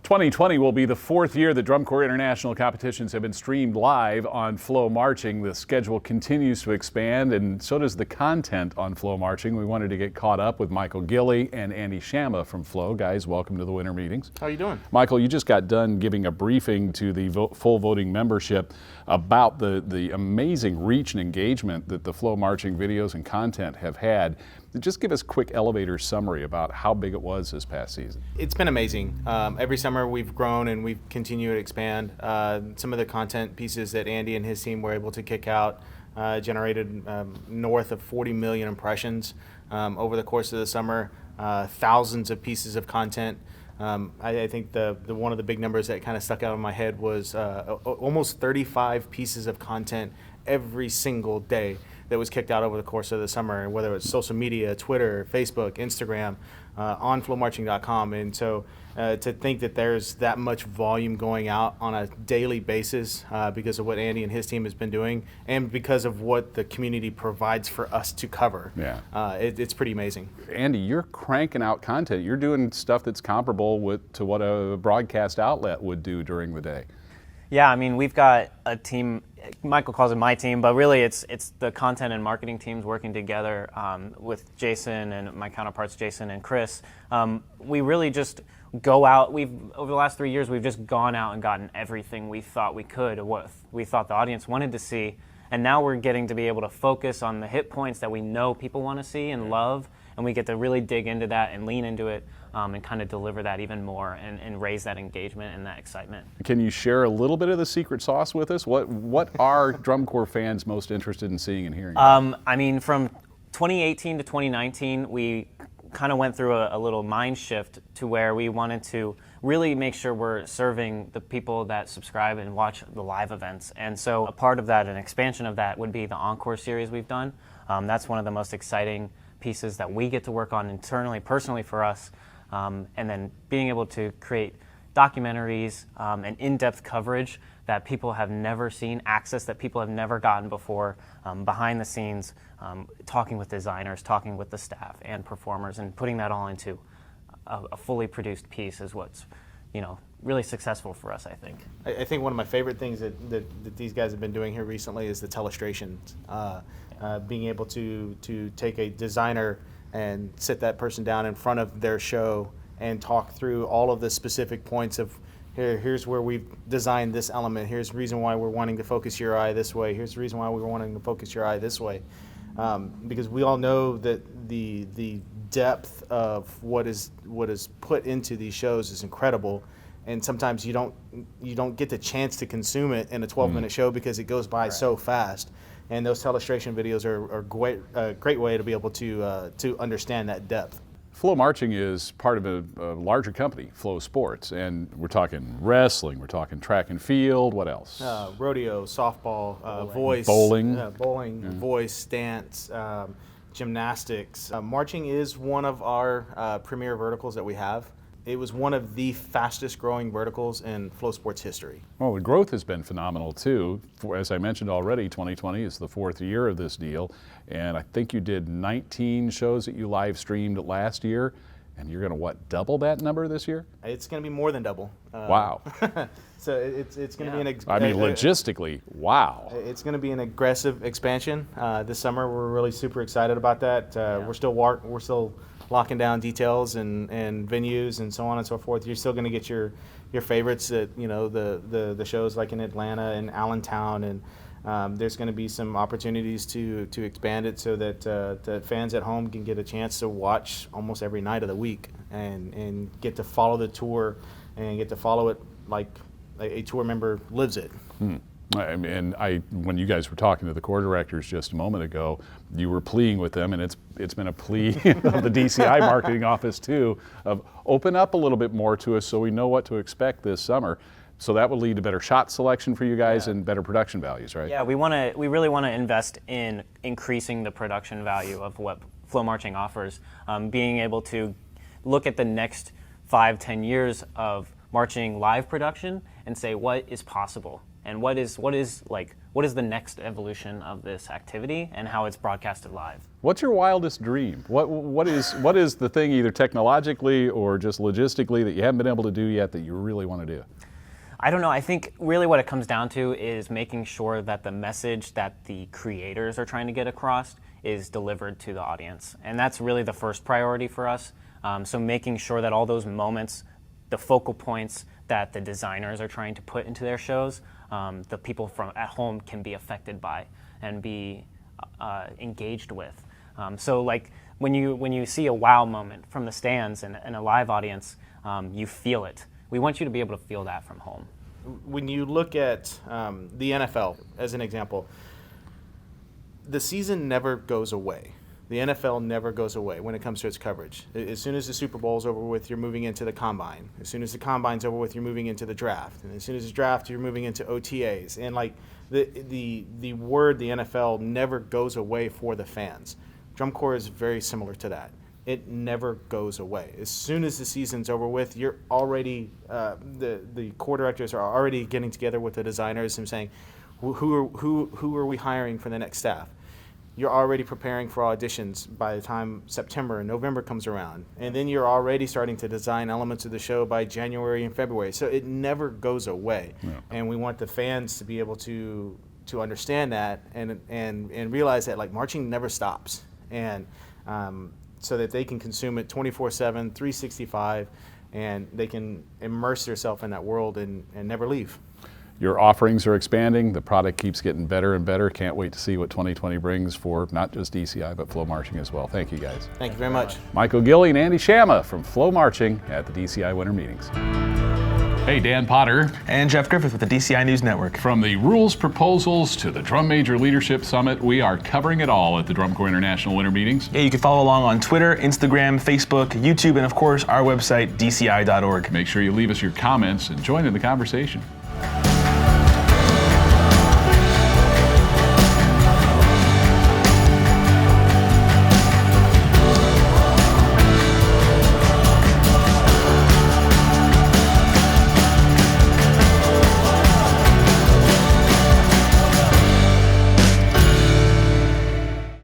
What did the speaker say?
2020 will be the fourth year that Drum Corps International competitions have been streamed live on Flo Marching. The schedule continues to expand, and so does the content on Flo Marching. We wanted to get caught up with Michael Gilley and Andy Shama from Flo. Guys, welcome to the winter meetings. How are you doing? Michael, you just got done giving a briefing to the full voting membership about the amazing reach and engagement that the Flo Marching videos and content have had. Just give us a quick elevator summary about how big it was this past season. It's been amazing. Every summer we've grown and we've continued to expand. Some of the content pieces that Andy and his team were able to kick out generated north of 40 million impressions over the course of the summer. Thousands of pieces of content. I think the one of the big numbers that kind of stuck out in my head was almost 35 pieces of content every single day that was kicked out over the course of the summer, whether it's social media, Twitter, Facebook, Instagram, on FloMarching.com. And so to think that there's that much volume going out on a daily basis because of what Andy and his team has been doing and because of what the community provides for us to cover, it's pretty amazing. Andy, you're cranking out content. You're doing stuff that's comparable to what a broadcast outlet would do during the day. Yeah, I mean, we've got a team, Michael calls it my team, but really it's the content and marketing teams working together with Jason and my counterparts, Jason and Chris. We really just go out. Over the last 3 years, we've just gone out and gotten everything we thought we could, what we thought the audience wanted to see. And now we're getting to be able to focus on the hit points that we know people want to see and love, and we get to really dig into that and lean into it and kind of deliver that even more and raise that engagement and that excitement. Can you share a little bit of the secret sauce with us? What are Drum Corps fans most interested in seeing and hearing? I mean, from 2018 to 2019, we kind of went through a little mind shift to where we wanted to really make sure we're serving the people that subscribe and watch the live events. And so a part of that, an expansion of that, would be the Encore series we've done. That's one of the most exciting pieces that we get to work on internally, personally for us. And then being able to create documentaries and in-depth coverage that people have never seen, access that people have never gotten before, behind the scenes, talking with designers, talking with the staff and performers, and putting that all into a fully produced piece is what's, really successful for us, I think. I think one of my favorite things that these guys have been doing here recently is the telestrations. Being able to take a designer and sit that person down in front of their show and talk through all of the specific points of here's where we've designed this element, here's the reason why we're wanting to focus your eye this way, here's the reason why we're wanting to focus your eye this way. Because we all know that the depth of what is put into these shows is incredible, and sometimes you don't get the chance to consume it in a 12-minute show because it goes by so fast. And those telestration videos are a great way to be able to understand that depth. Flo Marching is part of a larger company, Flo Sports, and we're talking wrestling, we're talking track and field, what else? Rodeo, softball, voice. Bowling. Voice, dance, gymnastics. Marching is one of our premier verticals that we have. It was one of the fastest growing verticals in Flo Sports history. Well, the growth has been phenomenal too. As I mentioned already, 2020 is the fourth year of this deal, and I think you did 19 shows that you live streamed last year, and you're going to, double that number this year? It's going to be more than double. Wow. So it's going to be logistically, wow. It's going to be an aggressive expansion this summer. We're really super excited about that. We're still locking down details and venues and so on and so forth. You're still going to get your favorites at the shows like in Atlanta and Allentown, and there's going to be some opportunities to expand it so that fans at home can get a chance to watch almost every night of the week and get to follow the tour and get to follow it like a tour member lives it. And when you guys were talking to the corps directors just a moment ago, you were pleading with them, and it's been a plea of the DCI marketing office too, of open up a little bit more to us so we know what to expect this summer. So that would lead to better shot selection for you guys and better production values, right? Yeah, we really want to invest in increasing the production value of what Flo Marching offers. Being able to look at the next 5-10 years of marching live production and say what is possible. And what is what is the next evolution of this activity and how it's broadcasted live. What's your wildest dream? What is the thing, either technologically or just logistically, that you haven't been able to do yet that you really want to do? I don't know. I think really what it comes down to is making sure that the message that the creators are trying to get across is delivered to the audience. And that's really the first priority for us. So making sure that all those moments, the focal points that the designers are trying to put into their shows, the people from at home can be affected by and be engaged with. So like when you see a wow moment from the stands and a live audience, you feel it. We want you to be able to feel that from home. When you look at the NFL as an example, the season never goes away. The NFL never goes away when it comes to its coverage. As soon as the Super Bowl is over with, you're moving into the Combine. As soon as the Combine's over with, you're moving into the draft. And as soon as the draft, you're moving into OTAs. And like the word, the NFL never goes away for the fans. Drum Corps is very similar to that. It never goes away. As soon as the season's over with, you're already, the corps directors are already getting together with the designers and saying, who are we hiring for the next staff? You're already preparing for auditions by the time September and November comes around. And then you're already starting to design elements of the show by January and February. So it never goes away. Yeah. And we want the fans to be able to understand that and realize that like marching never stops. And so that they can consume it 24/7, 365, and they can immerse themselves in that world and never leave. Your offerings are expanding. The product keeps getting better and better. Can't wait to see what 2020 brings for not just DCI, but Flo Marching as well. Thank you, guys. Thank you very much. Michael Gilly and Andy Shama from Flo Marching at the DCI Winter Meetings. Hey, Dan Potter. And Jeff Griffith with the DCI News Network. From the rules proposals to the Drum Major Leadership Summit, we are covering it all at the Drum Corps International Winter Meetings. Yeah, you can follow along on Twitter, Instagram, Facebook, YouTube, and of course our website, dci.org. Make sure you leave us your comments and join in the conversation.